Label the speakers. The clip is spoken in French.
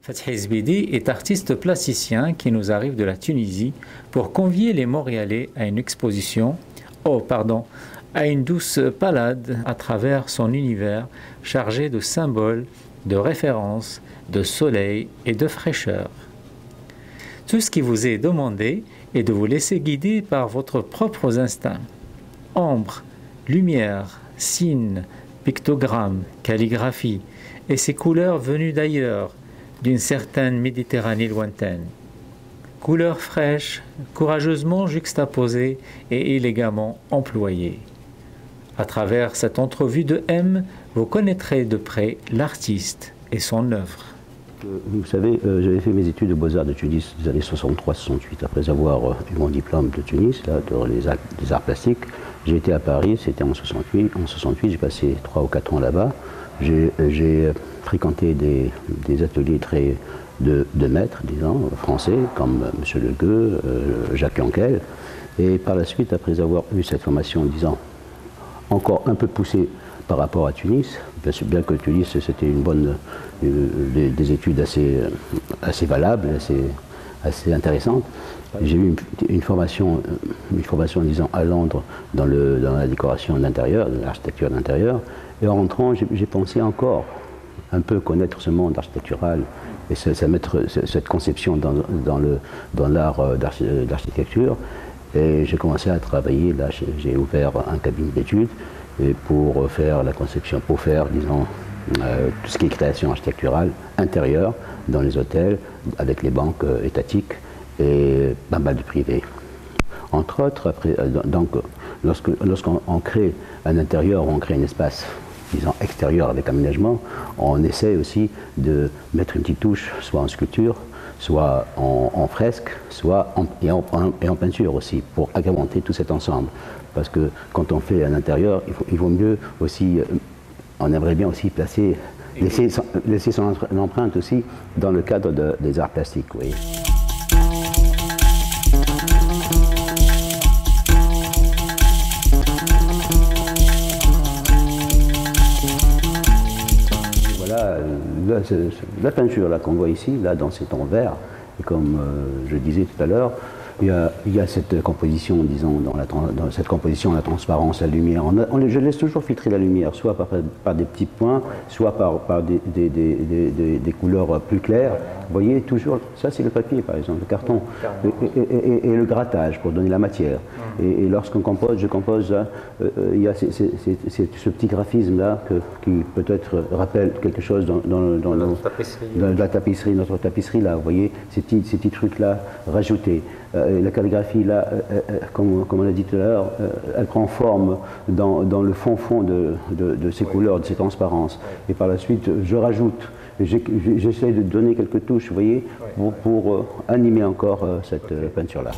Speaker 1: Fathi Zbidi est artiste plasticien qui nous arrive de la Tunisie pour convier les Montréalais à une exposition, à une douce balade à travers son univers chargé de symboles, de références, de soleil et de fraîcheur. Tout ce qui vous est demandé est de vous laisser guider par votre propre instinct. Ombre, lumière, signes, pictogrammes, calligraphie et ces couleurs venues d'ailleurs, d'une certaine Méditerranée lointaine. Couleurs fraîches, courageusement juxtaposées et élégamment employées. À travers cette entrevue de M, vous connaîtrez de près l'artiste et son œuvre.
Speaker 2: Vous savez, j'avais fait mes études aux Beaux-Arts de Tunis des années 63-68. Après avoir eu mon diplôme de Tunis, là, des arts plastiques, j'ai été à Paris, c'était en 68. En 68, j'ai passé 3 ou 4 ans là-bas. J'ai fréquenté des ateliers de maîtres, disons, français, comme M. Le Gueux, Jacques Yankel. Et par la suite, après avoir eu cette formation, disons, encore un peu poussée par rapport à Tunis, bien que Tunis, c'était des études assez valables, assez intéressantes. J'ai eu une formation, disons, à Londres dans la décoration d'intérieur, dans l'architecture d'intérieur. Et en rentrant, j'ai pensé encore un peu connaître ce monde architectural et mettre cette conception dans l'art d'architecture. Et j'ai commencé à travailler, là j'ai ouvert un cabinet d'études pour faire la conception, pour faire, disons, tout ce qui est création architecturale intérieure dans les hôtels, avec les banques étatiques et pas mal de privés. Entre autres, donc, lorsqu'on crée un intérieur, on crée un espace, disons, extérieur avec aménagement, on essaie aussi de mettre une petite touche, soit en sculpture, soit en fresque, soit en peinture aussi, pour agrémenter tout cet ensemble. Parce que quand on fait un intérieur, il vaut mieux aussi, on aimerait bien aussi laisser son empreinte aussi dans le cadre des arts plastiques. Oui. Voilà, la peinture qu'on voit ici, là, dans ces tons verts, et comme je disais tout à l'heure, il y a cette composition, disons, dans cette composition, la transparence, la lumière. Je laisse toujours filtrer la lumière, soit par des petits points, soit par des couleurs plus claires. Vous voyez, toujours, ça c'est le papier par exemple, le carton, et le grattage pour donner la matière. Et lorsqu'on compose, je compose, il y a ce petit graphisme-là qui peut-être rappelle quelque chose dans la tapisserie, notre tapisserie là, vous voyez, ces petits trucs-là rajoutés. La calligraphie, là, comme on l'a dit tout à l'heure, elle prend forme dans le fond de ces couleurs, de ces transparences. Et par la suite, je rajoute, j'essaie de donner quelques touches, vous voyez, pour animer encore cette peinture-là.